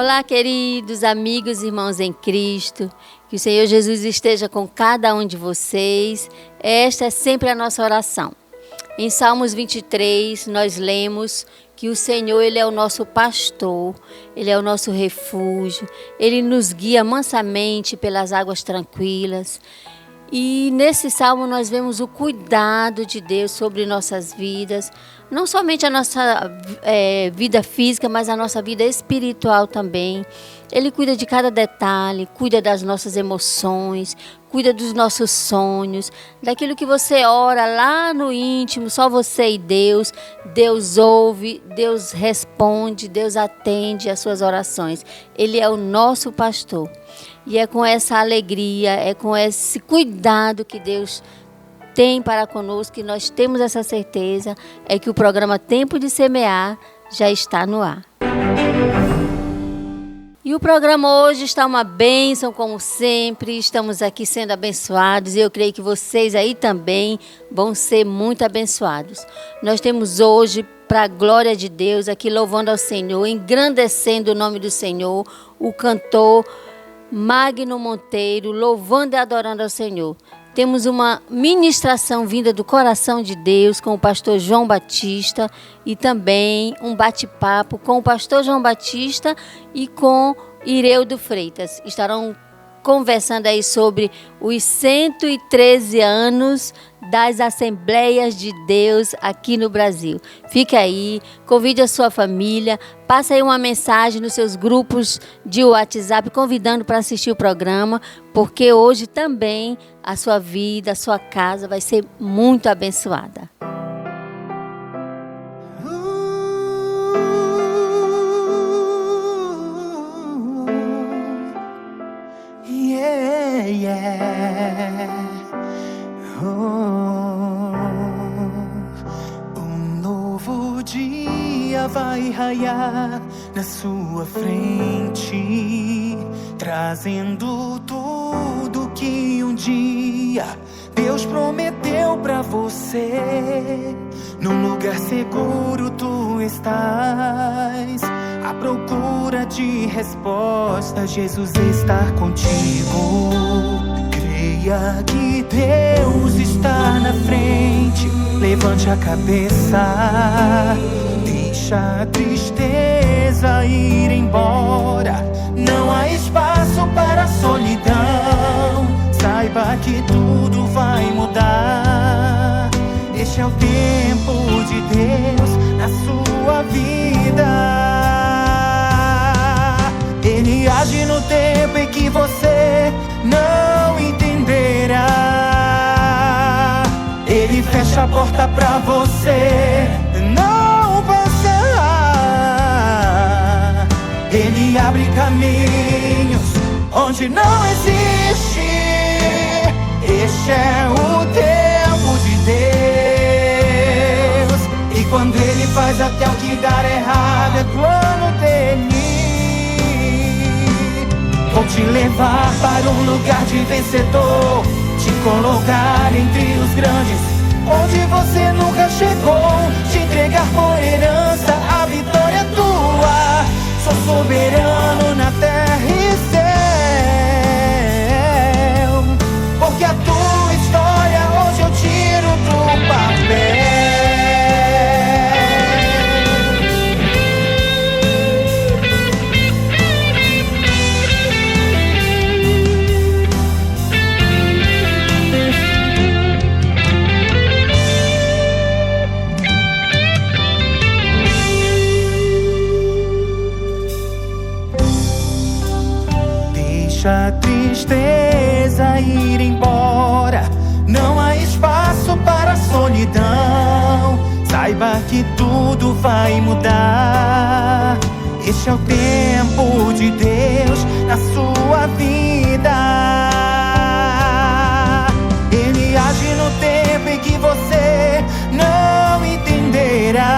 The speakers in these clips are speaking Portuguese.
Olá, queridos amigos e irmãos em Cristo, que o Senhor Jesus esteja com cada um de vocês. Esta é sempre a nossa oração. Em Salmos 23, nós lemos que o Senhor, Ele é o nosso pastor, Ele é o nosso refúgio, Ele nos guia mansamente pelas águas tranquilas. E nesse salmo nós vemos o cuidado de Deus sobre nossas vidas, não somente a nossa vida física, mas a nossa vida espiritual também. Ele cuida de cada detalhe, cuida das nossas emoções, cuida dos nossos sonhos, daquilo que você ora lá no íntimo, só você e Deus. Deus ouve, Deus responde, Deus atende às suas orações. Ele é o nosso pastor. E é com essa alegria, é com esse cuidado que Deus tem para conosco, que nós temos essa certeza, é que o programa Tempo de Semear já está no ar. E o programa hoje está uma bênção, como sempre. Estamos aqui sendo abençoados e eu creio que vocês aí também vão ser muito abençoados. Nós temos hoje, para a glória de Deus, aqui louvando ao Senhor, engrandecendo o nome do Senhor, o cantor Magno Monteiro, louvando e adorando ao Senhor. Temos uma ministração vinda do coração de Deus com o pastor João Batista e também um bate-papo com o pastor João Batista e com Ireudo Freitas. Estarão conversando aí sobre os 113 anos das Assembleias de Deus aqui no Brasil. Fique aí, convide a sua família, passe aí uma mensagem nos seus grupos de WhatsApp convidando para assistir o programa, porque hoje também a sua vida, a sua casa vai ser muito abençoada. Um novo dia vai raiar na sua frente, trazendo tudo que um dia Deus prometeu pra você. Num lugar seguro tu estás, à procura de respostas. Jesus está contigo. Creia que Deus está na frente. Levante a cabeça, deixa a tristeza ir embora. Não há espaço para a solidão. Saiba que tudo vai mudar. Este é o tempo de Deus na sua vida. Ele age no tempo em que você não entenderá. Ele fecha a porta pra você não passar. Ele abre caminhos onde não existe. Este é o tempo de Deus. E quando Ele faz até o que dar errado, é plano dele. Vou te levar para um lugar de vencedor, te colocar entre os grandes, onde você nunca chegou, te entregar por herança a vitória é tua. Sou soberano na terra e céu, porque a tua história hoje eu tiro do papel. Deixa a tristeza ir embora. Não há espaço para a solidão. Saiba que tudo vai mudar. Este é o tempo de Deus na sua vida. Ele age no tempo em que você não entenderá.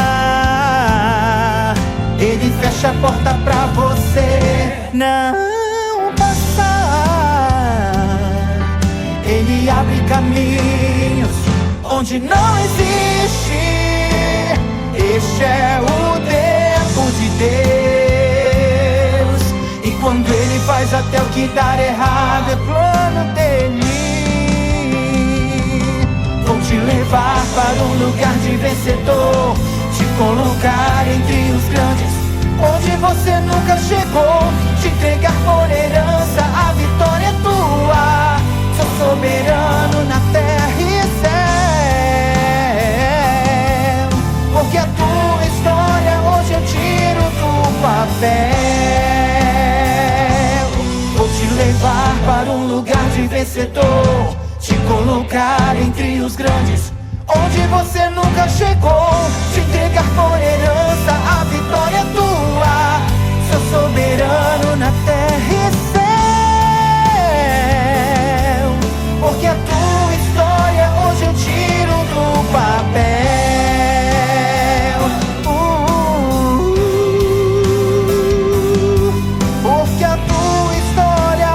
Ele fecha a porta pra você não. Ele abre caminhos onde não existe. Este é o tempo de Deus. faz até o que dar errado é plano dele. Vou te levar para um lugar de vencedor, te colocar entre os grandes, onde você nunca chegou, te entregar por herança, a vitória é tua. Sou soberano na terra e céu, porque a tua história hoje eu tiro do papel. Vou te levar para um lugar de vencedor, te colocar entre os grandes, onde você nunca chegou, te entregar por herança, a vitória é tua. Sou soberano na terra e céu, porque a tua história hoje eu tiro do papel. Porque a tua história,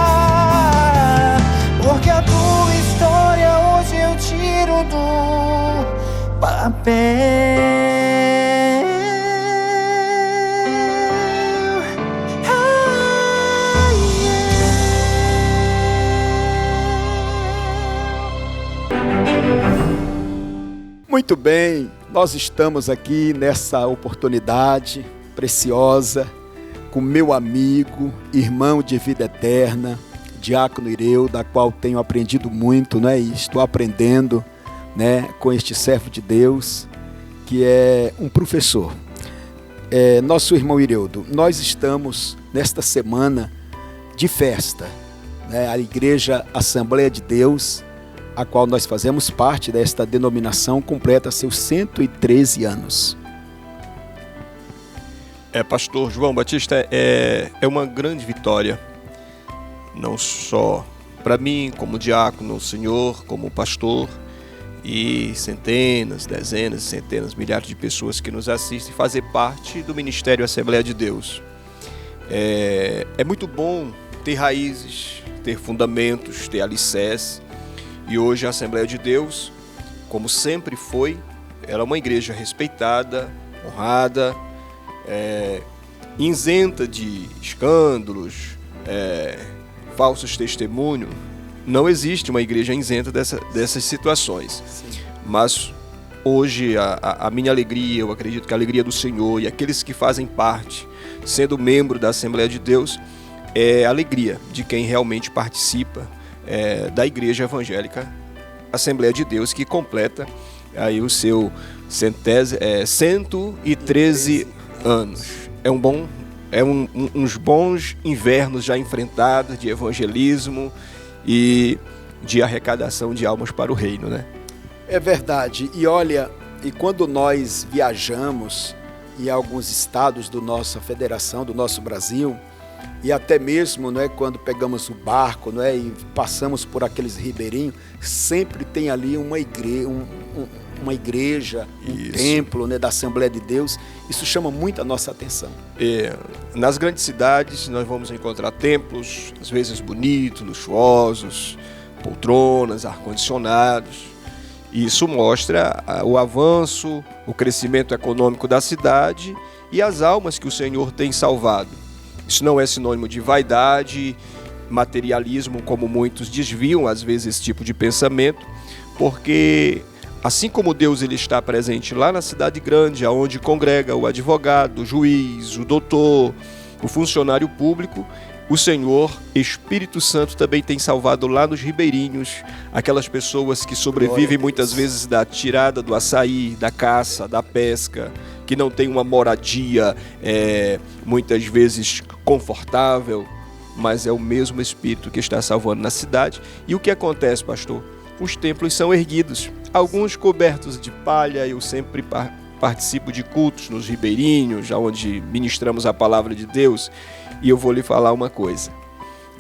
porque a tua história hoje eu tiro do papel. Muito bem, nós estamos aqui nessa oportunidade preciosa com meu amigo, irmão de vida eterna, Diácono Ireu, da qual tenho aprendido muito, né? E estou aprendendo, né, com este servo de Deus, que é um professor. Nosso irmão Ireudo, nós estamos nesta semana de festa, né? A Igreja Assembleia de Deus, a qual nós fazemos parte desta denominação, completa seus 113 anos. Pastor João Batista, é uma grande vitória, não só para mim, como diácono, o senhor, como pastor, e centenas, dezenas, centenas, milhares de pessoas que nos assistem, fazer parte do Ministério Assembleia de Deus. É muito bom ter raízes, ter fundamentos, ter alicerce. E hoje a Assembleia de Deus, como sempre foi, ela é uma igreja respeitada, honrada, isenta de escândalos, falsos testemunhos. Não existe uma igreja isenta dessas situações. Sim. Mas hoje a minha alegria, eu acredito que a alegria do Senhor e aqueles que fazem parte, sendo membro da Assembleia de Deus, é a alegria de quem realmente participa da Igreja Evangélica Assembleia de Deus, que completa aí o seu 113 anos. Uns bons invernos já enfrentados de evangelismo e de arrecadação de almas para o reino, né? É verdade. E olha, e quando nós viajamos em alguns estados da nossa federação, do nosso Brasil, e até mesmo, não é, quando pegamos o barco, não é, e passamos por aqueles ribeirinhos, sempre tem ali uma igreja, um templo, né, da Assembleia de Deus. Isso chama muito a nossa atenção. Nas grandes cidades nós vamos encontrar templos, às vezes bonitos, luxuosos, poltronas, ar-condicionados. Isso mostra o avanço, o crescimento econômico da cidade e as almas que o Senhor tem salvado. Isso não é sinônimo de vaidade, materialismo, como muitos desviam às vezes esse tipo de pensamento, porque assim como Deus ele está presente lá na cidade grande, onde congrega o advogado, o juiz, o doutor, o funcionário público, o Senhor, Espírito Santo, também tem salvado lá nos ribeirinhos aquelas pessoas que sobrevivem muitas vezes da tirada do açaí, da caça, da pesca, que não tem uma moradia muitas vezes confortável, mas é o mesmo Espírito que está salvando na cidade. E o que acontece, pastor? Os templos são erguidos, alguns cobertos de palha. Eu sempre participo de cultos nos ribeirinhos, onde ministramos a palavra de Deus, e eu vou lhe falar uma coisa: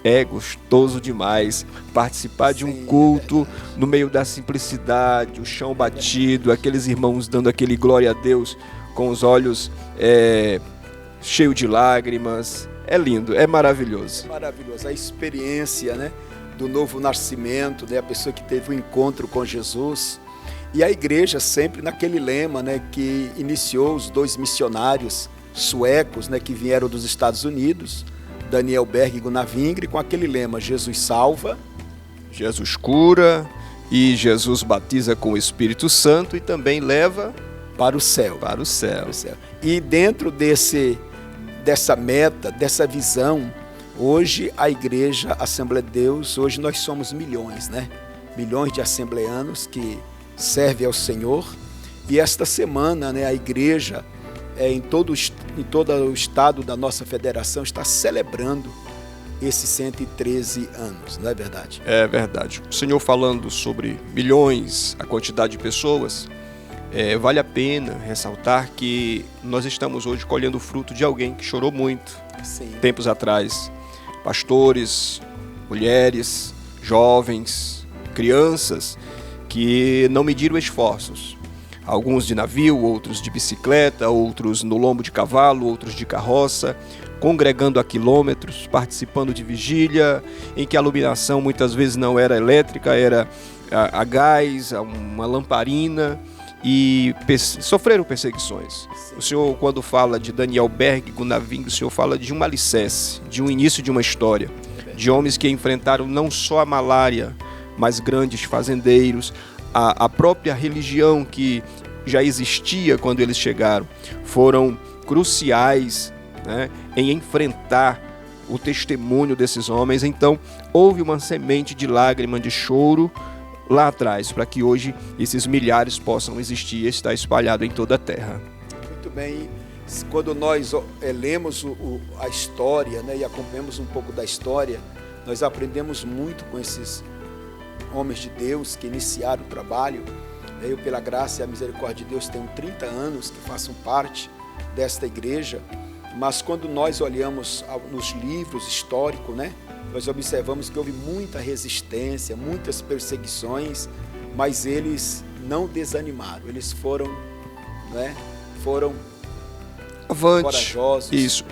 é gostoso demais participar de um culto no meio da simplicidade, o chão batido, aqueles irmãos dando aquele glória a Deus com os olhos cheios de lágrimas. É lindo, é maravilhoso. É maravilhoso, a experiência, né, do novo nascimento, né, a pessoa que teve um encontro com Jesus. E a igreja sempre naquele lema, né, que iniciou os 2 missionários suecos, né, que vieram dos Estados Unidos, Daniel Berg e Gunnar Vingre, com aquele lema: Jesus salva, Jesus cura e Jesus batiza com o Espírito Santo e também leva para o céu. Para o céu. E dentro dessa meta, dessa visão, hoje a Igreja Assembleia de Deus, hoje nós somos milhões, né? Milhões de assembleanos que servem ao Senhor. E esta semana, né, a Igreja, em todo o estado da nossa federação, está celebrando esses 113 anos, não é verdade? É verdade. O Senhor falando sobre milhões, a quantidade de pessoas, vale a pena ressaltar que nós estamos hoje colhendo o fruto de alguém que chorou muito. Sim. Tempos atrás. Pastores, mulheres, jovens, crianças que não mediram esforços. Alguns de navio, outros de bicicleta, outros no lombo de cavalo, outros de carroça, congregando a quilômetros, participando de vigília, em que a iluminação muitas vezes não era elétrica, era a gás, uma lamparina, e sofreram perseguições. O Senhor, quando fala de Daniel Berg, Gunnar Vingre, o Senhor fala de um alicerce, de um início de uma história, de homens que enfrentaram não só a malária, mas grandes fazendeiros, a própria religião que já existia quando eles chegaram, foram cruciais, né, em enfrentar o testemunho desses homens. Então, houve uma semente de lágrima, de choro lá atrás, para que hoje esses milhares possam existir e estar espalhado em toda a terra. Muito bem. Quando nós lemos a história, né, e acompanhamos um pouco da história, nós aprendemos muito com esses homens de Deus que iniciaram o trabalho. Eu, pela graça e a misericórdia de Deus, tenho 30 anos que faço parte desta igreja, mas quando nós olhamos nos livros históricos, né, nós observamos que houve muita resistência, muitas perseguições, mas eles não desanimaram, eles foram avante, corajosos. Isso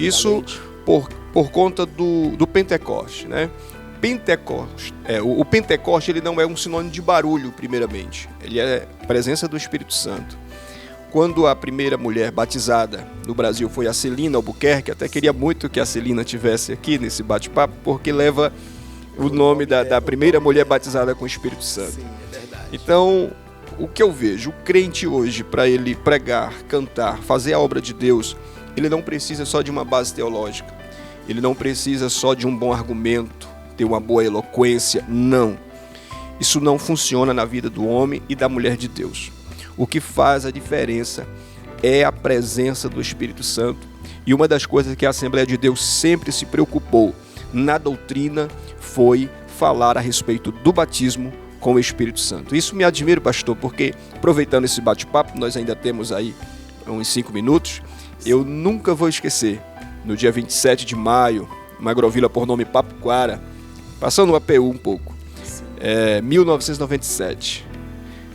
por conta do Pentecoste, né? O Pentecoste, ele não é um sinônimo de barulho, primeiramente. Ele é a presença do Espírito Santo. Quando a primeira mulher batizada no Brasil foi a Celina Albuquerque, até queria muito que a Celina tivesse aqui nesse bate-papo, porque leva o nome da primeira mulher batizada com o Espírito Santo. Sim, é verdade. Então, o que eu vejo, o crente hoje, para ele pregar, cantar, fazer a obra de Deus, ele não precisa só de uma base teológica, ele não precisa só de um bom argumento, ter uma boa eloquência, não. Isso não funciona na vida do homem e da mulher de Deus. O que faz a diferença é a presença do Espírito Santo. E uma das coisas que a Assembleia de Deus sempre se preocupou na doutrina foi falar a respeito do batismo com o Espírito Santo. Isso me admira, pastor, porque aproveitando esse bate-papo, nós ainda temos aí uns 5 minutos, eu nunca vou esquecer, no dia 27 de maio, uma agrovila por nome Papuquara, passando o APU um pouco, 1997.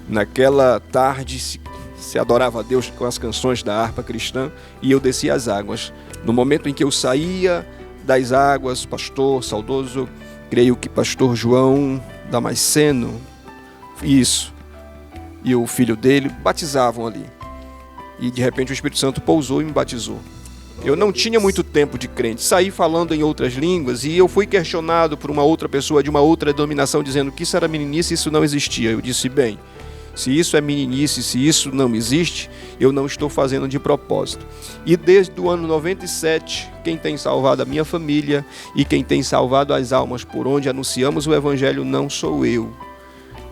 Naquela tarde se adorava a Deus com as canções da harpa cristã e eu descia as águas. No momento em que eu saía das águas, pastor saudoso, creio que pastor João Damasceno, isso, e o filho dele batizavam ali. E de repente o Espírito Santo pousou e me batizou. Eu não tinha muito tempo de crente, saí falando em outras línguas e eu fui questionado por uma outra pessoa de uma outra denominação dizendo que isso era meninice e isso não existia. Eu disse, bem, se isso é meninice, se isso não existe, eu não estou fazendo de propósito. E desde o ano 97, quem tem salvado a minha família e quem tem salvado as almas por onde anunciamos o Evangelho não sou eu.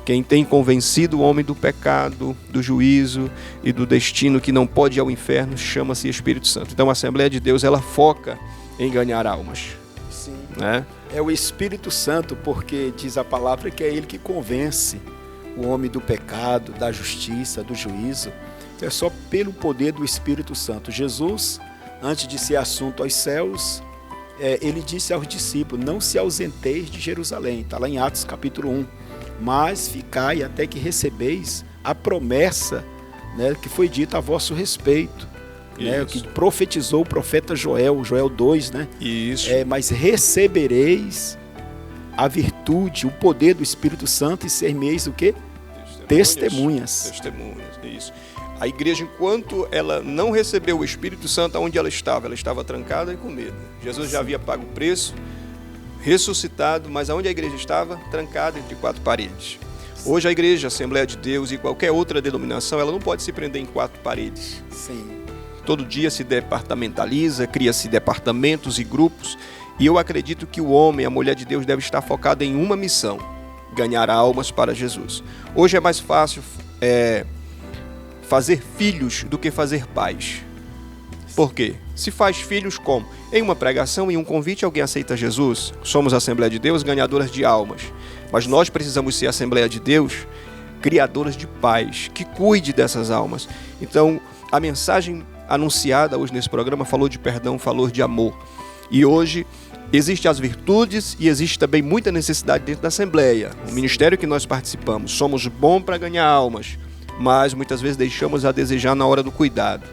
Quem tem convencido o homem do pecado, do juízo e do destino que não pode ir ao inferno, chama-se Espírito Santo. Então a Assembleia de Deus, ela foca em ganhar almas. Sim. Né? É o Espírito Santo, porque diz a palavra que é ele que convence o homem do pecado, da justiça, do juízo. É só pelo poder do Espírito Santo. Jesus, antes de ser assunto aos céus, ele disse aos discípulos, não se ausenteis de Jerusalém. Está lá em Atos capítulo 1. Mas ficai até que recebeis a promessa, né, que foi dita a vosso respeito, né, que profetizou o profeta Joel 2, né? Isso. Mas recebereis a virtude, o poder do Espírito Santo e ser-me-eis o quê? Testemunhas. Testemunhas, isso. A igreja, enquanto ela não recebeu o Espírito Santo, onde ela estava trancada e com medo. Jesus já havia pago o preço, ressuscitado, mas aonde a igreja estava? Trancada entre 4 paredes. Hoje a igreja, a Assembleia de Deus e qualquer outra denominação, ela não pode se prender em 4 paredes. Sim. Todo dia se departamentaliza, cria-se departamentos e grupos, e eu acredito que o homem, a mulher de Deus, deve estar focado em uma missão: ganhar almas para Jesus. Hoje é mais fácil fazer filhos do que fazer pais. Por quê? Se faz filhos como? Em uma pregação, em um convite, alguém aceita Jesus? Somos a Assembleia de Deus, ganhadoras de almas. Mas nós precisamos ser a Assembleia de Deus, criadoras de pais, que cuide dessas almas. Então, a mensagem anunciada hoje nesse programa falou de perdão, falou de amor. E hoje existem as virtudes e existe também muita necessidade dentro da Assembleia. O ministério que nós participamos, somos bons para ganhar almas, mas muitas vezes deixamos a desejar na hora do cuidado.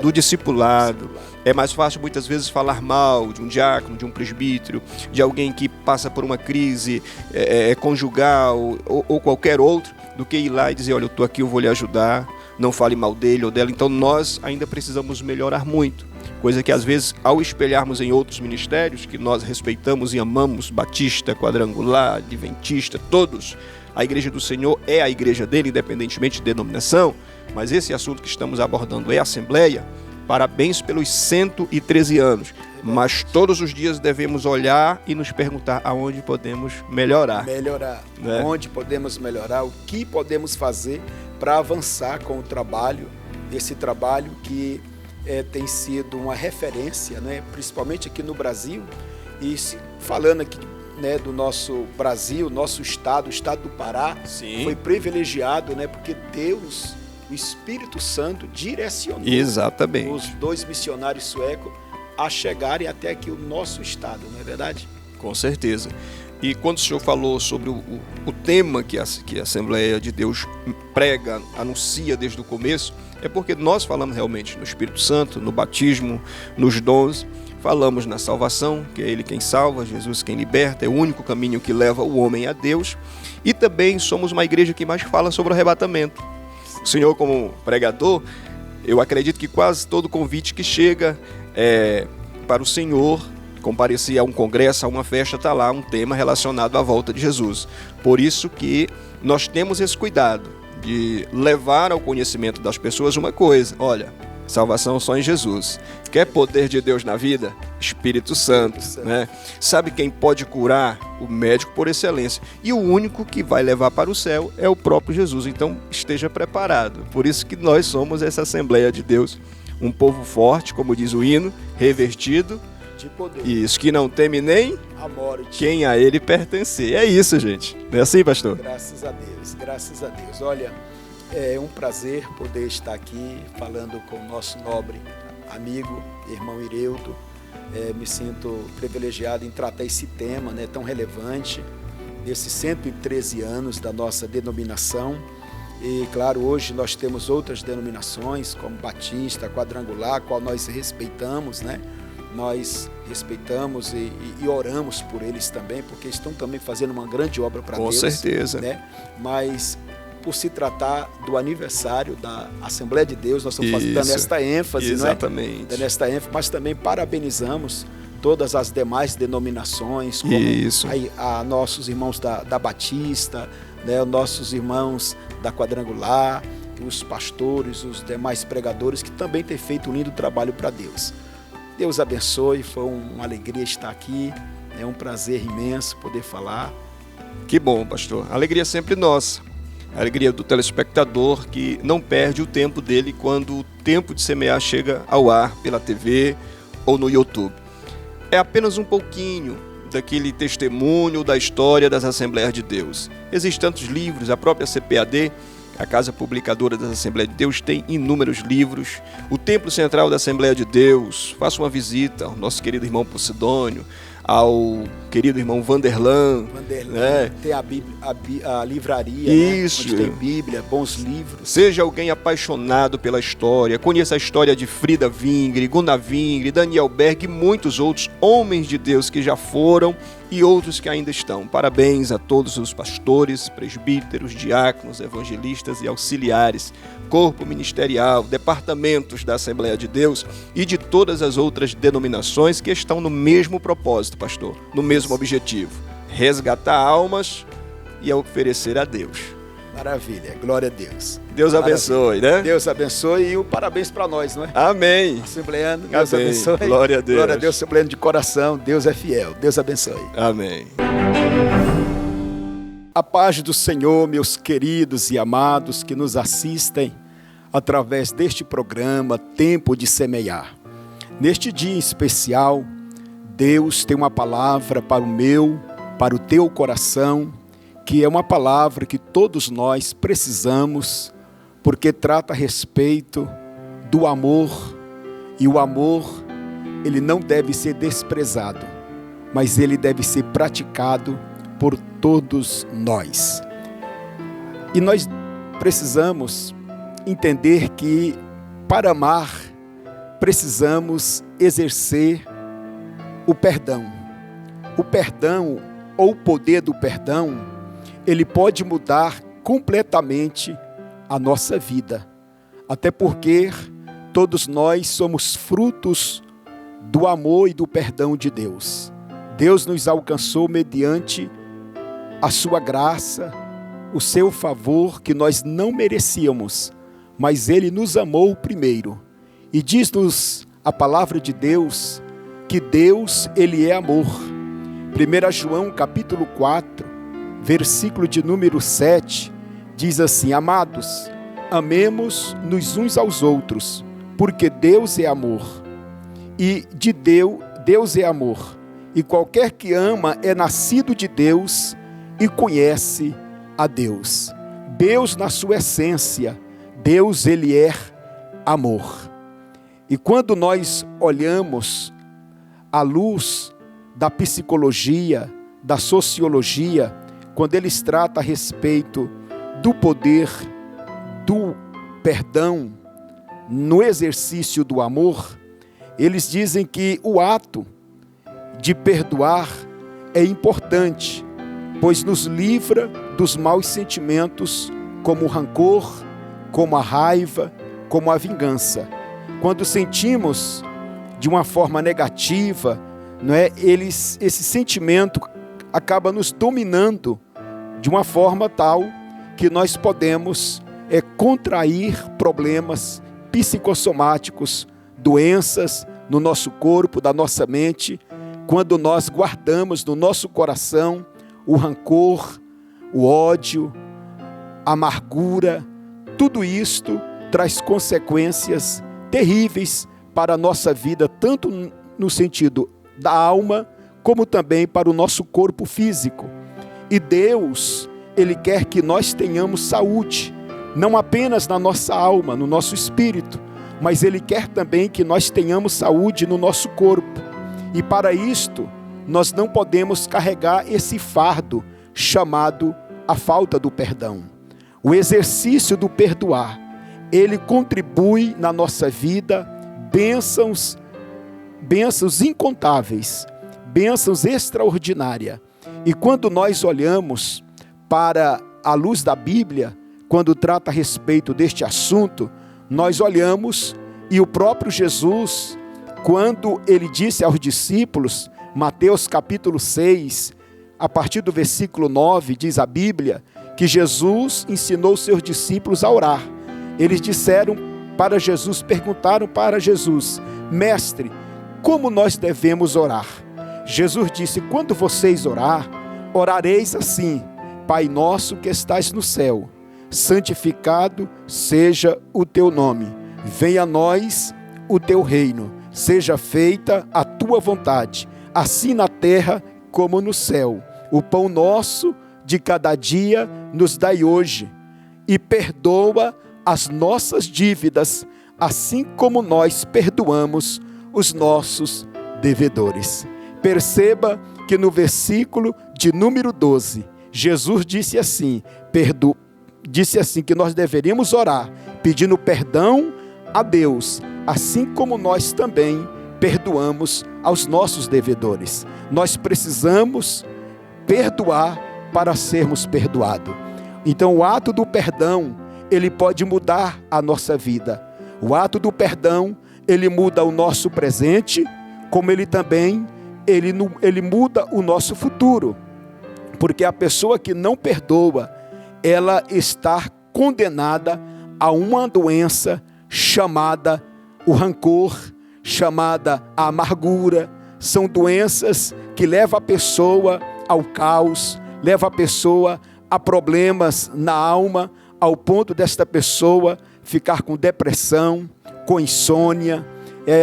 Do discipulado. É mais fácil muitas vezes falar mal de um diácono, de um presbítero, de alguém que passa por uma crise conjugal ou qualquer outro, do que ir lá e dizer: olha, eu estou aqui, eu vou lhe ajudar, não fale mal dele ou dela. Então nós ainda precisamos melhorar muito, coisa que às vezes, ao espelharmos em outros ministérios que nós respeitamos e amamos, Batista, Quadrangular, Adventista, todos, a igreja do Senhor é a igreja dele, independentemente de denominação. Mas esse assunto que estamos abordando é a Assembleia. Parabéns pelos 113 anos. Mas todos os dias devemos olhar e nos perguntar aonde podemos melhorar. Né? Onde podemos melhorar, o que podemos fazer para avançar com o trabalho, esse trabalho que tem sido uma referência, né? Principalmente aqui no Brasil. E falando aqui, né, do nosso Brasil, nosso estado, o estado do Pará, sim, foi privilegiado, né, porque Deus, o Espírito Santo, direcionou exatamente os 2 missionários suecos a chegarem até aqui o nosso estado, não é verdade? Com certeza. E quando o senhor falou sobre o tema que a Assembleia de Deus prega, anuncia desde o começo, é porque nós falamos realmente no Espírito Santo, no batismo, nos dons, falamos na salvação, que é Ele quem salva, Jesus quem liberta, é o único caminho que leva o homem a Deus, e também somos uma igreja que mais fala sobre o arrebatamento. O senhor, como pregador, eu acredito que quase todo convite que chega para o senhor comparecer a um congresso, a uma festa, está lá um tema relacionado à volta de Jesus. Por isso que nós temos esse cuidado de levar ao conhecimento das pessoas uma coisa: olha, salvação só em Jesus. Quer poder de Deus na vida? Espírito Santo, né? Sabe quem pode curar? O médico por excelência. E o único que vai levar para o céu é o próprio Jesus. Então esteja preparado. Por isso que nós somos essa Assembleia de Deus. Um povo forte, como diz o hino, revestido de poder. Isso, que não teme nem a morte, quem a ele pertencer. É isso, gente. Não é assim, pastor? Graças a Deus, graças a Deus. Olha, é um prazer poder estar aqui falando com o nosso nobre amigo, irmão Ireuto. Me sinto privilegiado em tratar esse tema, né, tão relevante, desses 113 anos da nossa denominação. E, claro, hoje nós temos outras denominações, como Batista, Quadrangular, qual nós respeitamos, né? Nós respeitamos e oramos por eles também, porque estão também fazendo uma grande obra para Deus. Com certeza. Né? Mas, por se tratar do aniversário da Assembleia de Deus, nós estamos dando esta ênfase, exatamente, não é? Dando esta ênfase, mas também parabenizamos todas as demais denominações, como a nossos irmãos da Batista, né? Nossos irmãos da Quadrangular, os pastores, os demais pregadores que também têm feito um lindo trabalho para Deus. Deus abençoe, foi uma alegria estar aqui, é um prazer imenso poder falar. Que bom, pastor. A alegria é sempre nossa. A alegria do telespectador que não perde o tempo dele quando o tempo de semear chega ao ar pela TV ou no YouTube. É apenas um pouquinho daquele testemunho da história das Assembleias de Deus. Existem tantos livros, a própria CPAD, a Casa Publicadora das Assembleias de Deus, tem inúmeros livros. O Templo Central da Assembleia de Deus, faça uma visita ao nosso querido irmão Posidônio, ao querido irmão Vanderlan. Né? Tem a livraria, isso. Né? Onde tem Bíblia, bons livros. Seja alguém apaixonado pela história, conheça a história de Frida Vingre, Gunnar Vingre, Daniel Berg e muitos outros homens de Deus que já foram e outros que ainda estão. Parabéns a todos os pastores, presbíteros, diáconos, evangelistas e auxiliares, corpo ministerial, departamentos da Assembleia de Deus e de todas as outras denominações que estão no mesmo propósito, pastor, no mesmo objetivo: resgatar almas e oferecer a Deus. Maravilha, glória a Deus. Deus abençoe, né? Deus abençoe e o parabéns para nós, não é? Amém. Assembleano, Deus Amém. abençoe. Glória a Deus. Glória a Deus, assembleano de coração, Deus é fiel. Deus abençoe. Amém. A paz do Senhor, meus queridos e amados que nos assistem através deste programa Tempo de Semear. Neste dia especial, Deus tem uma palavra para o meu, para o teu coração, que é uma palavra que todos nós precisamos, porque trata a respeito do amor, e o amor, ele não deve ser desprezado, mas ele deve ser praticado por todos nós. E nós precisamos entender que, para amar, precisamos exercer o perdão. O perdão, ou o poder do perdão, ele pode mudar completamente a nossa vida. Até porque todos nós somos frutos do amor e do perdão de Deus. Deus nos alcançou mediante a sua graça, o seu favor que nós não merecíamos, mas Ele nos amou primeiro. E diz-nos a palavra de Deus que Deus, Ele é amor. 1 João capítulo 4, versículo de número 7, diz assim: amados, amemos-nos uns aos outros, porque Deus é amor. E de Deus é amor. E qualquer que ama é nascido de Deus e conhece a Deus. Deus na sua essência, Deus ele é amor. E quando nós olhamos à luz da psicologia, da sociologia, quando eles tratam a respeito do poder do perdão no exercício do amor, eles dizem que o ato de perdoar é importante, pois nos livra dos maus sentimentos, como o rancor, como a raiva, como a vingança. Quando sentimos de uma forma negativa, não é? Esse sentimento acaba nos dominando de uma forma tal que nós podemos contrair problemas psicossomáticos, doenças no nosso corpo, da nossa mente, quando nós guardamos no nosso coração o rancor, o ódio, a amargura. Tudo isto traz consequências terríveis para a nossa vida, tanto no sentido da alma, como também para o nosso corpo físico. E Deus, Ele quer que nós tenhamos saúde, não apenas na nossa alma, no nosso espírito, mas Ele quer também que nós tenhamos saúde no nosso corpo. E para isto, nós não podemos carregar esse fardo chamado a falta do perdão. O exercício do perdoar, ele contribui na nossa vida bênçãos incontáveis, bênçãos extraordinárias. E quando nós olhamos para a luz da Bíblia, quando trata a respeito deste assunto, nós olhamos e o próprio Jesus, quando ele disse aos discípulos, Mateus capítulo 6, a partir do versículo 9, diz a Bíblia, que Jesus ensinou seus discípulos a orar. Eles perguntaram para Jesus, mestre, como nós devemos orar? Jesus disse, quando vocês orareis assim, Pai nosso que estás no céu, santificado seja o teu nome, venha a nós o teu reino, seja feita a tua vontade, assim na terra como no céu. O pão nosso de cada dia nos dai hoje, e perdoa as nossas dívidas, assim como nós perdoamos os nossos devedores. Perceba que no versículo de número 12, Jesus disse assim que nós deveríamos orar, pedindo perdão a Deus, assim como nós também perdoamos aos nossos devedores. Nós precisamos perdoar para sermos perdoados. Então o ato do perdão, ele pode mudar a nossa vida. O ato do perdão, ele muda o nosso presente, como ele também ele muda o nosso futuro. Porque a pessoa que não perdoa, ela está condenada a uma doença chamada o rancor, chamada a amargura. São doenças que levam a pessoa ao caos, levam a pessoa a problemas na alma, ao ponto desta pessoa ficar com depressão, com insônia.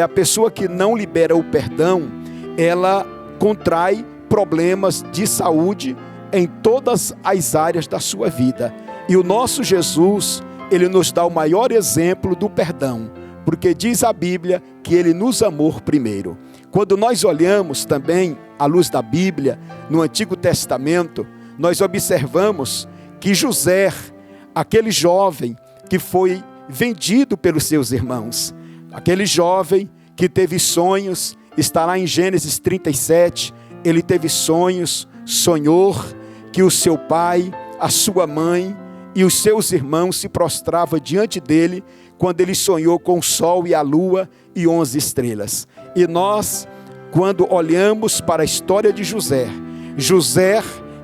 A pessoa que não libera o perdão, ela contrai problemas de saúde em todas as áreas da sua vida. E o nosso Jesus, ele nos dá o maior exemplo do perdão, porque diz a Bíblia que ele nos amou primeiro. Quando nós olhamos também à luz da Bíblia, no Antigo Testamento, nós observamos que José, aquele jovem que foi vendido pelos seus irmãos, aquele jovem que teve sonhos, está lá em Gênesis 37, ele teve sonhos, sonhou que o seu pai, a sua mãe e os seus irmãos se prostravam diante dele, quando ele sonhou com o sol e a lua e 11 estrelas. E nós, quando olhamos para a história de José,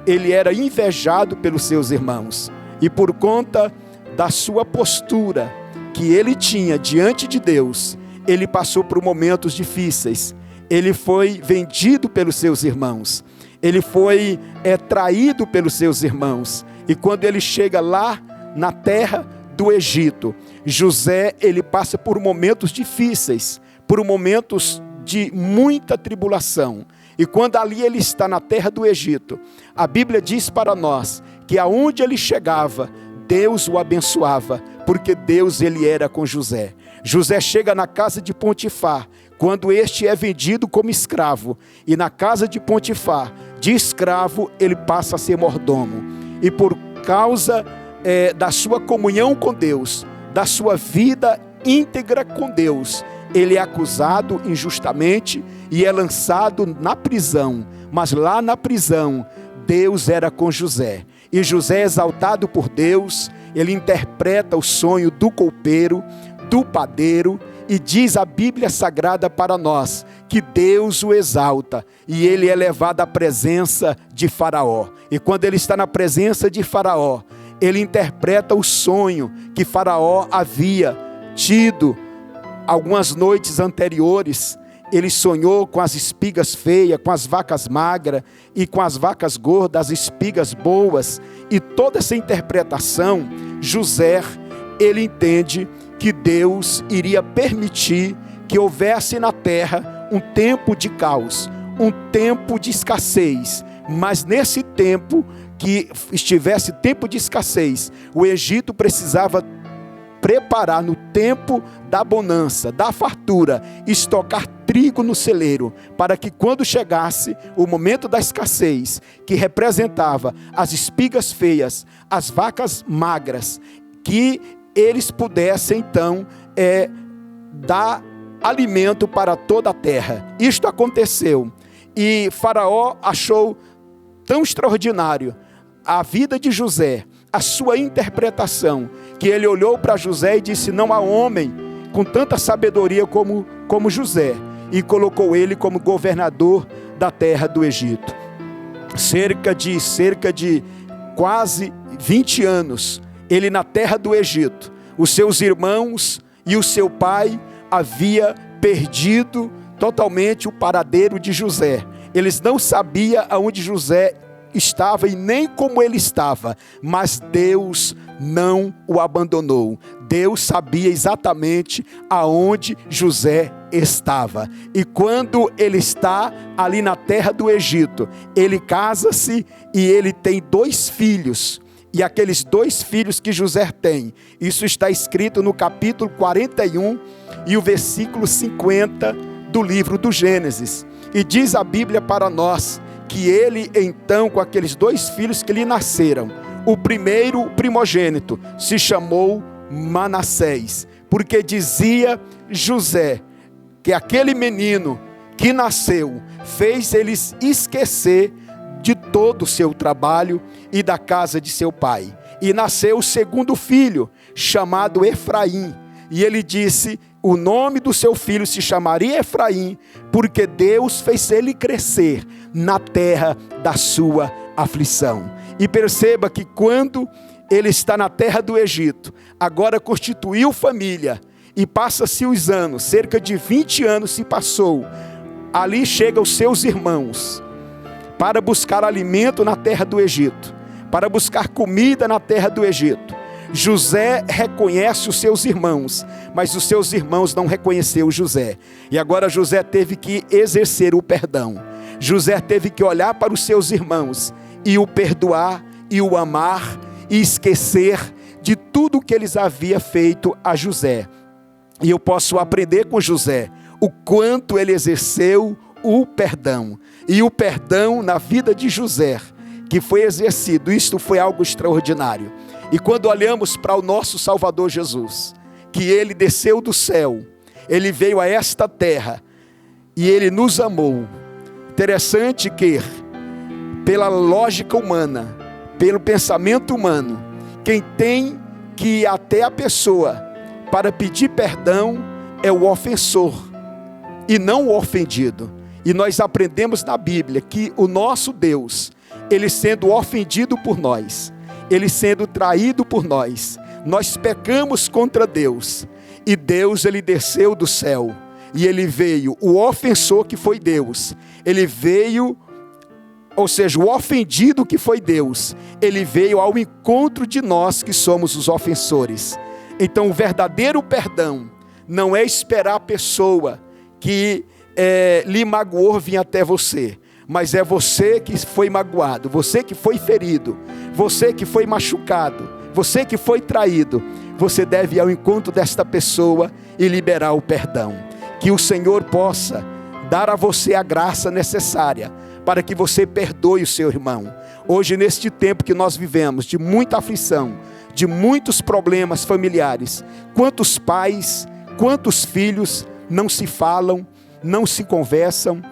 ele era invejado pelos seus irmãos, e por conta da sua postura que ele tinha diante de Deus, ele passou por momentos difíceis. Ele foi vendido pelos seus irmãos, ele foi traído pelos seus irmãos, e quando ele chega lá na terra do Egito, José, ele passa por momentos difíceis, por momentos de muita tribulação. E quando ali ele está na terra do Egito, a Bíblia diz para nós que aonde ele chegava, Deus o abençoava, porque Deus, ele era com José. José chega na casa de Potifar, quando este é vendido como escravo, e na casa de Potifar, de escravo, ele passa a ser mordomo. E por causa da sua comunhão com Deus, da sua vida íntegra com Deus, ele é acusado injustamente e é lançado na prisão. Mas lá na prisão, Deus era com José. E José, exaltado por Deus, ele interpreta o sonho do copeiro, do padeiro, e diz a Bíblia Sagrada para nós que Deus o exalta e ele é levado à presença de Faraó. E quando ele está na presença de Faraó, ele interpreta o sonho que Faraó havia tido algumas noites anteriores. Ele sonhou com as espigas feias, com as vacas magras e com as vacas gordas, as espigas boas. E toda essa interpretação, José, ele entende que Deus iria permitir que houvesse na terra um tempo de caos, um tempo de escassez. Mas nesse tempo que estivesse tempo de escassez, o Egito precisava preparar no tempo da bonança, da fartura, estocar trigo no celeiro, para que quando chegasse o momento da escassez, que representava as espigas feias, as vacas magras, que eles pudessem então dar alimento para toda a terra. Isto aconteceu, e Faraó achou tão extraordinário a vida de José, a sua interpretação, que ele olhou para José e disse: não há homem com tanta sabedoria como José, e colocou ele como governador da terra do Egito. Cerca de quase 20 anos, ele na terra do Egito. Os seus irmãos e o seu pai havia perdido totalmente o paradeiro de José. Eles não sabiam aonde José estava e nem como ele estava, mas Deus não o abandonou. Deus sabia exatamente aonde José estava. E quando ele está ali na terra do Egito, ele casa-se e ele tem 2 filhos. E aqueles 2 filhos que José tem, isso está escrito no capítulo 41 e o versículo 50 do livro do Gênesis. E diz a Bíblia para nós que ele então, com aqueles 2 filhos que lhe nasceram, o primeiro, o primogênito, se chamou Manassés, porque dizia José que aquele menino que nasceu fez eles esquecer de todo o seu trabalho e da casa de seu pai. E nasceu o segundo filho, chamado Efraim, e ele disse: o nome do seu filho se chamaria Efraim, porque Deus fez ele crescer na terra da sua aflição. E perceba que quando ele está na terra do Egito, agora constituiu família, e passa-se os anos, cerca de 20 anos se passou, ali chegam os seus irmãos, para buscar alimento na terra do Egito, para buscar comida na terra do Egito. José reconhece os seus irmãos, mas os seus irmãos não reconheceram José. E agora José teve que exercer o perdão. José teve que olhar para os seus irmãos e o perdoar, e o amar, e esquecer de tudo que eles haviam feito a José. E eu posso aprender com José o quanto ele exerceu o perdão. E o perdão na vida de José, que foi exercido, isto foi algo extraordinário. E quando olhamos para o nosso Salvador Jesus, que ele desceu do céu, ele veio a esta terra e ele nos amou. Interessante que, pela lógica humana, pelo pensamento humano, quem tem que ir até a pessoa para pedir perdão é o ofensor e não o ofendido. E nós aprendemos na Bíblia que o nosso Deus, ele sendo ofendido por nós, ele sendo traído por nós, nós pecamos contra Deus, e Deus, ele desceu do céu, e ele veio, o ofensor que foi Deus, ele veio, ou seja, o ofendido que foi Deus, ele veio ao encontro de nós que somos os ofensores. Então o verdadeiro perdão não é esperar a pessoa que lhe magoou vir até você, mas é você que foi magoado, você que foi ferido, você que foi machucado, você que foi traído. Você deve ir ao encontro desta pessoa e liberar o perdão. Que o Senhor possa dar a você a graça necessária para que você perdoe o seu irmão. Hoje, neste tempo que nós vivemos, de muita aflição, de muitos problemas familiares, quantos pais, quantos filhos não se falam, não se conversam,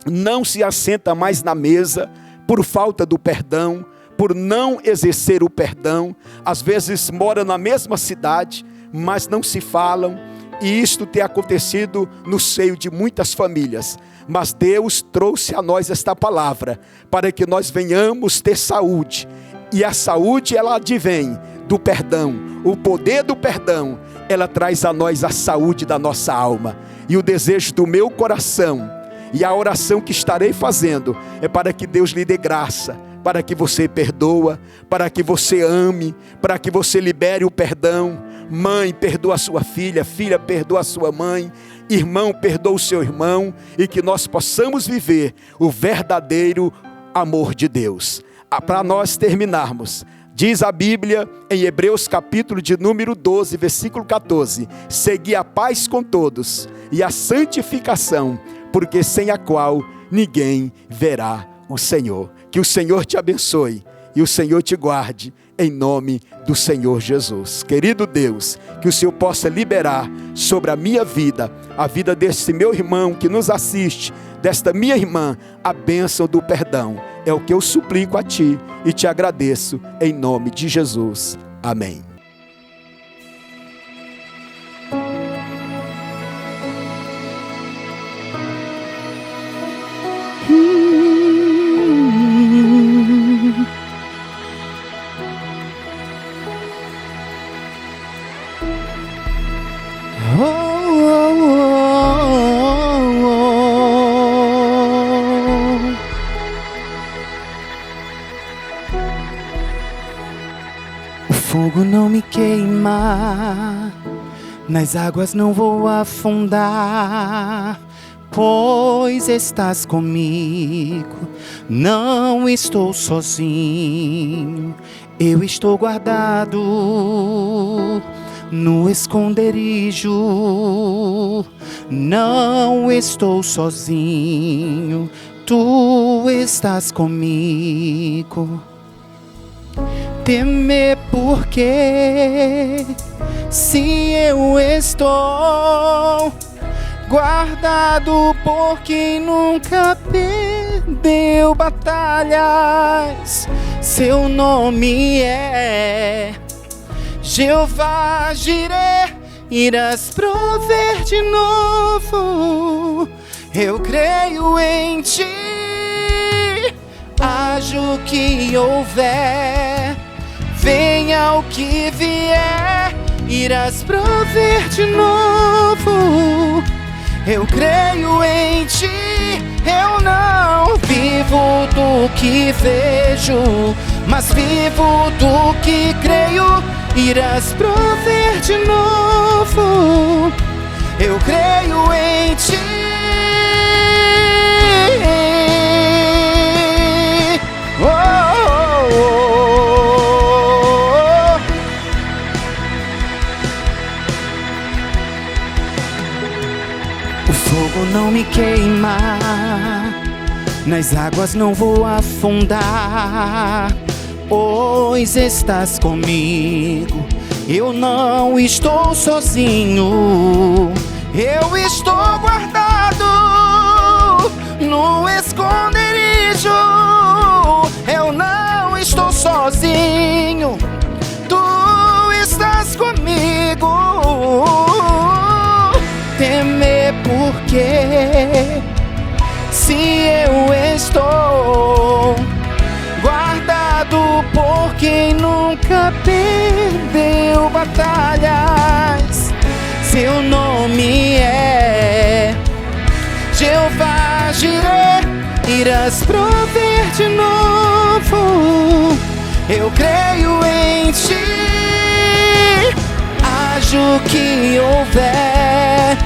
não se assenta mais na mesa por falta do perdão, por não exercer o perdão. Às vezes moram na mesma cidade, mas não se falam, e isto tem acontecido no seio de muitas famílias. Mas Deus trouxe a nós esta palavra para que nós venhamos ter saúde, e a saúde ela advém do perdão. O poder do perdão, ela traz a nós a saúde da nossa alma. E o desejo do meu coração e a oração que estarei fazendo é para que Deus lhe dê graça, para que você perdoa, para que você ame, para que você libere o perdão. Mãe, perdoa a sua filha, filha, perdoa a sua mãe, irmão, perdoa o seu irmão, e que nós possamos viver o verdadeiro amor de Deus. Para nós terminarmos, diz a Bíblia em Hebreus capítulo de número 12, versículo 14: segui a paz com todos e a santificação, porque sem a qual ninguém verá o Senhor. Que o Senhor te abençoe e o Senhor te guarde, em nome do Senhor Jesus. Querido Deus, que o Senhor possa liberar sobre a minha vida, a vida desse meu irmão que nos assiste, desta minha irmã, a bênção do perdão. É o que eu suplico a Ti e te agradeço, em nome de Jesus. Amém. O fogo não me queima, nas águas não vou afundar, pois estás comigo, não estou sozinho, eu estou guardado no esconderijo. Não estou sozinho, tu estás comigo. Temer porque se eu estou guardado por quem nunca perdeu batalhas. Seu nome é Jeová Jireh, irás prover de novo. Eu creio em ti, haja o que houver, venha o que vier, irás prover de novo. Eu creio em ti, eu não vivo do que vejo, mas vivo do que creio, irás prover de novo. Eu creio em ti. Oh, oh, oh. O fogo não me queima, nas águas não vou afundar, pois estás comigo. Eu não estou sozinho, eu estou guardado no esconderijo. Eu não estou sozinho, tu estás comigo. Temer porque se eu estou guardado por quem nunca perdeu batalhas. Seu nome é Jeová Jireh, irás prover de novo. Eu creio em ti, haja o que houver,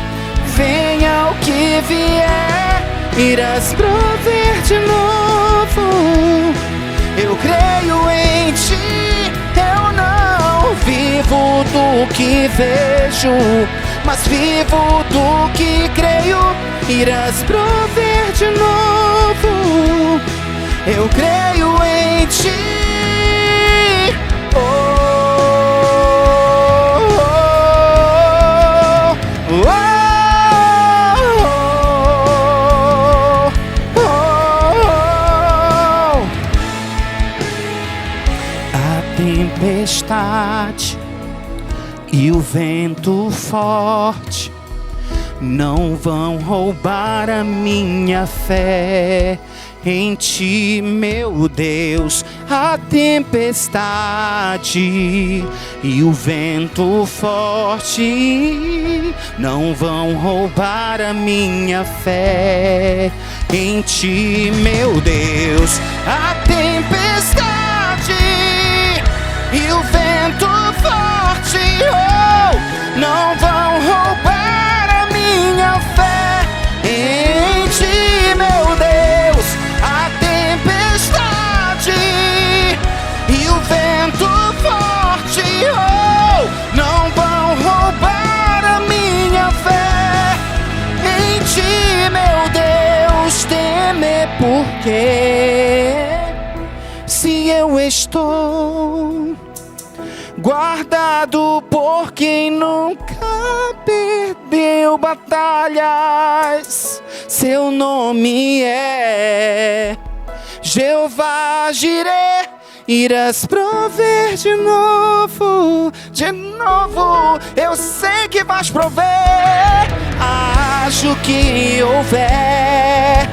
venha o que vier, irás prover de novo. Eu creio em ti, eu não vivo do que vejo, mas vivo do que creio, irás prover de novo. Eu creio em ti. Oh, oh, oh, oh, oh. A tempestade e o vento forte não vão roubar a minha fé em ti, meu Deus. A tempestade e o vento forte não vão roubar a minha fé em ti, meu Deus. A tempestade e o vento forte, oh, não vão roubar a minha fé em ti, meu Deus. A tempestade e o vento forte, oh, não vão roubar a minha fé em ti, meu Deus. Temer porque se eu estou guardado por quem nunca perdeu batalhas. Seu nome é Jeová Jireh, irás prover de novo. De novo, eu sei que vais prover. Haja o que houver,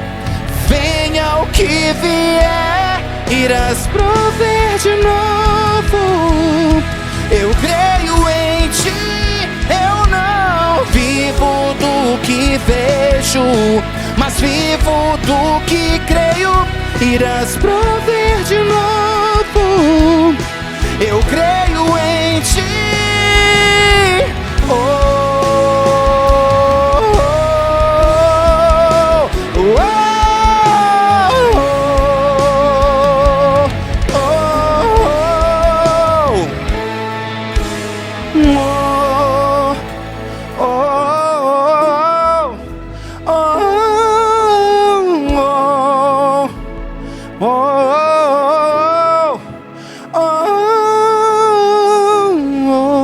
venha o que vier, irás prover de novo. Eu creio em ti, eu não vivo do que vejo, mas vivo do que creio, irás prover de novo. Eu creio em ti. Oh, oh, oh, oh, oh, oh, oh. Oh, oh, oh, oh.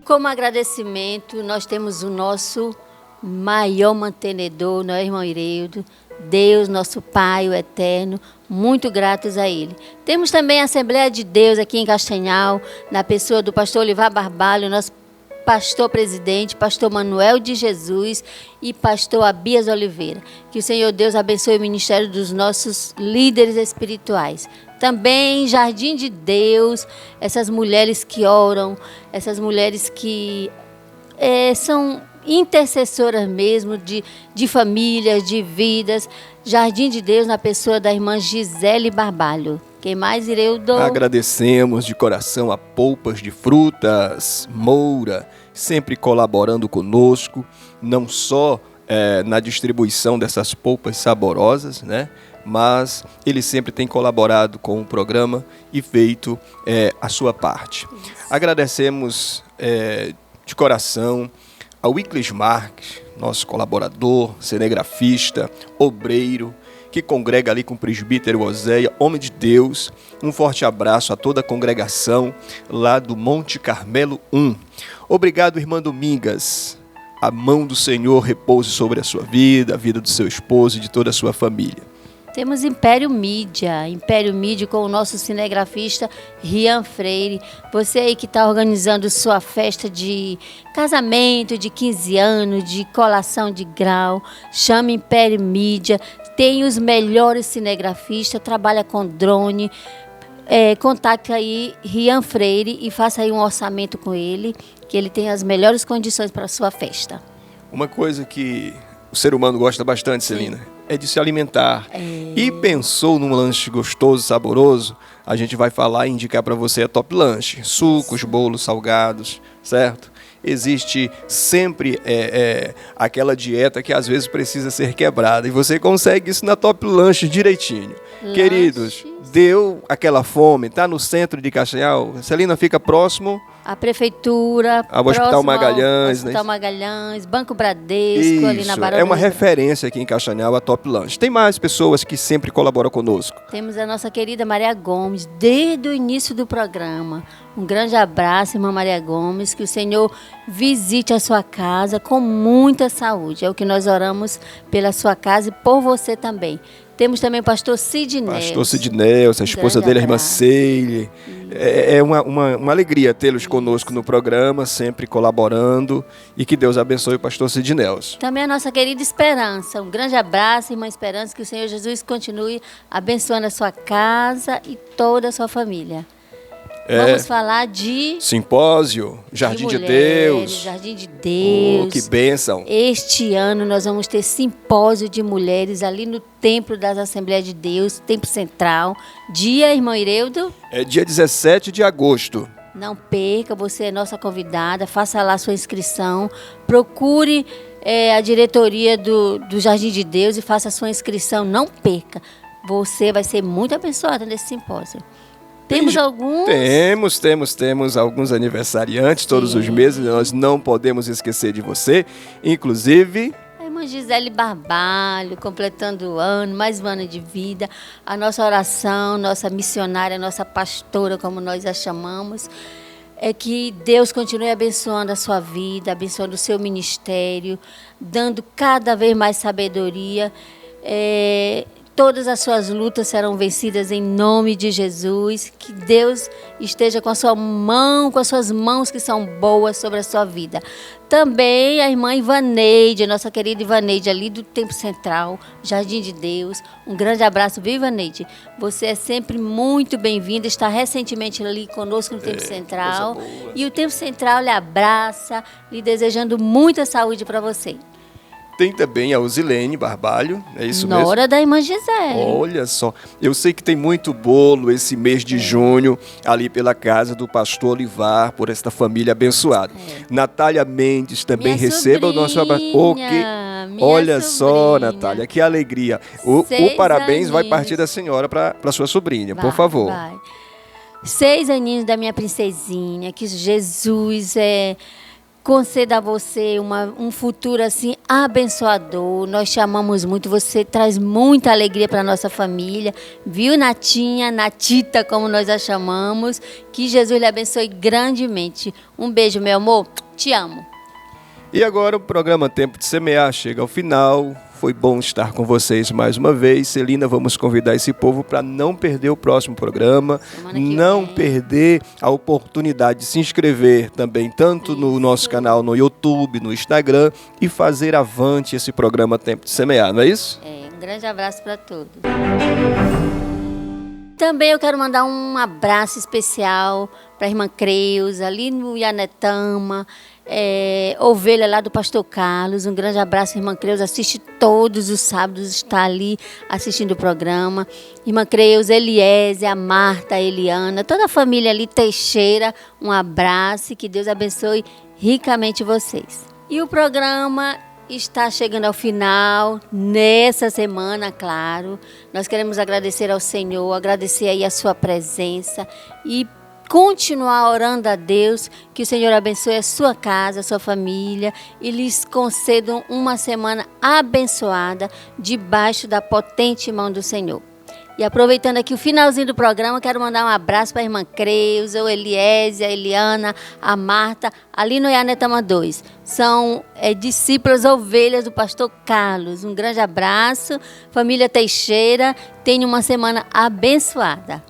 Como agradecimento, nós temos o nosso maior mantenedor, não é, irmão Ireildo? Deus, nosso Pai, o Eterno, muito gratos a Ele. Temos também a Assembleia de Deus aqui em Castanhal, na pessoa do pastor Olivar Barbalho, nosso pastor presidente, pastor Manuel de Jesus e pastor Abias Oliveira. Que o Senhor Deus abençoe o ministério dos nossos líderes espirituais. Também Jardim de Deus, essas mulheres que oram, essas mulheres que são intercessoras mesmo de famílias, de vidas. Jardim de Deus na pessoa da irmã Gisele Barbalho. Quem mais, Ireildo? Agradecemos de coração a Polpas de Frutas, Moura, sempre colaborando conosco, não só na distribuição dessas polpas saborosas, né? Mas ele sempre tem colaborado com o programa e feito a sua parte. Isso. Agradecemos de coração ao Wiclis Marques, nosso colaborador, cinegrafista, obreiro, que congrega ali com o presbítero Oséia, homem de Deus. Um forte abraço a toda a congregação lá do Monte Carmelo 1. Obrigado, irmã Domingas. A mão do Senhor repouse sobre a sua vida, a vida do seu esposo e de toda a sua família. Temos Império Mídia com o nosso cinegrafista Rian Freire. Você aí que está organizando sua festa de casamento, de 15 anos, de colação de grau, chame Império Mídia. Tem os melhores cinegrafistas, trabalha com drone. Contacte aí Rian Freire e faça aí um orçamento com ele, que ele tem as melhores condições para a sua festa. Uma coisa que o ser humano gosta bastante, Celina, é de se alimentar. E pensou num lanche gostoso, saboroso, a gente vai falar e indicar para você a Top Lanche. Sucos, bolos, salgados, certo? Existe sempre aquela dieta que às vezes precisa ser quebrada. E você consegue isso na Top Lanche direitinho. Queridos, deu aquela fome, tá no centro de Castanhal. Celina, fica próximo a prefeitura, ao Hospital Magalhães, Hospital Magalhães, Banco Bradesco, isso, ali na Barão. É uma referência aqui em Castanhal, a Top Lanche. Tem mais pessoas que sempre colaboram conosco. Temos a nossa querida Maria Gomes, desde o início do programa. Um grande abraço, irmã Maria Gomes, que o Senhor visite a sua casa com muita saúde. É o que nós oramos pela sua casa e por você também. Temos também o pastor Sidney. Pastor Sidney, a esposa dele, a irmã Ceile. É uma alegria tê-los conosco no programa, sempre colaborando. E que Deus abençoe o pastor Sidney. Também a nossa querida Esperança. Um grande abraço, irmã Esperança. Que o Senhor Jesus continue abençoando a sua casa e toda a sua família. Vamos falar de simpósio, Jardim de Deus. Jardim de Deus. Oh, que bênção. Este ano nós vamos ter simpósio de mulheres ali no Templo das Assembleias de Deus, Templo Central. Dia, irmão Ireildo? É dia 17 de agosto. Não perca, você é nossa convidada, faça lá sua inscrição. Procure a diretoria do Jardim de Deus e faça a sua inscrição. Não perca. Você vai ser muito abençoada nesse simpósio. Temos alguns? Temos alguns aniversariantes todos os meses, nós não podemos esquecer de você, inclusive a irmã Gisele Barbalho, completando o ano, mais um ano de vida, a nossa oração, nossa missionária, nossa pastora, como nós a chamamos, é que Deus continue abençoando a sua vida, abençoando o seu ministério, dando cada vez mais sabedoria. Todas as suas lutas serão vencidas em nome de Jesus. Que Deus esteja com a sua mão, com as suas mãos que são boas sobre a sua vida. Também a irmã Ivaneide, a nossa querida Ivaneide, ali do Templo Central, Jardim de Deus. Um grande abraço, viu, Ivaneide? Você é sempre muito bem-vinda. Está recentemente ali conosco no Templo Central. E o Templo Central lhe abraça, lhe desejando muita saúde para você. Tem também a Usilene Barbalho, é isso mesmo? Nora da irmã Gisele. Olha só, eu sei que tem muito bolo esse mês de junho, ali pela casa do pastor Olivar, por esta família abençoada. Natália Mendes também receba o nosso abraço. Olha só, Natália, que alegria. O parabéns vai partir da senhora para sua sobrinha, por favor. Vai. 6 aninhos da minha princesinha, que Jesus conceda a você um futuro assim abençoador. Nós te amamos muito, você traz muita alegria para a nossa família, viu, Natinha, Natita, como nós a chamamos. Que Jesus lhe abençoe grandemente. Um beijo, meu amor, te amo. E agora o programa Tempo de Semear chega ao final. Foi bom estar com vocês mais uma vez. Celina, vamos convidar esse povo para não perder o próximo programa, não perder a oportunidade de se inscrever também, tanto no nosso canal no YouTube, no Instagram, e fazer avante esse programa Tempo de Semear, não é isso? Um grande abraço para todos. Também eu quero mandar um abraço especial para a irmã Creuza, ali no Ianetama, ovelha lá do pastor Carlos. Um grande abraço, irmã Creuza. Assiste todos os sábados, está ali assistindo o programa. Irmã Creuza, Eliese, a Marta, a Eliana, toda a família ali, Teixeira, um abraço e que Deus abençoe ricamente vocês. E o programa está chegando ao final, nessa semana, claro. Nós queremos agradecer ao Senhor, agradecer aí a sua presença e continuar orando a Deus, que o Senhor abençoe a sua casa, a sua família e lhes concedam uma semana abençoada debaixo da potente mão do Senhor. E aproveitando aqui o finalzinho do programa, quero mandar um abraço para a irmã Creuza, o Eliese, a Eliana, a Marta, ali no Ianetama 2. São discípulas ovelhas do pastor Carlos. Um grande abraço, família Teixeira. Tenha uma semana abençoada.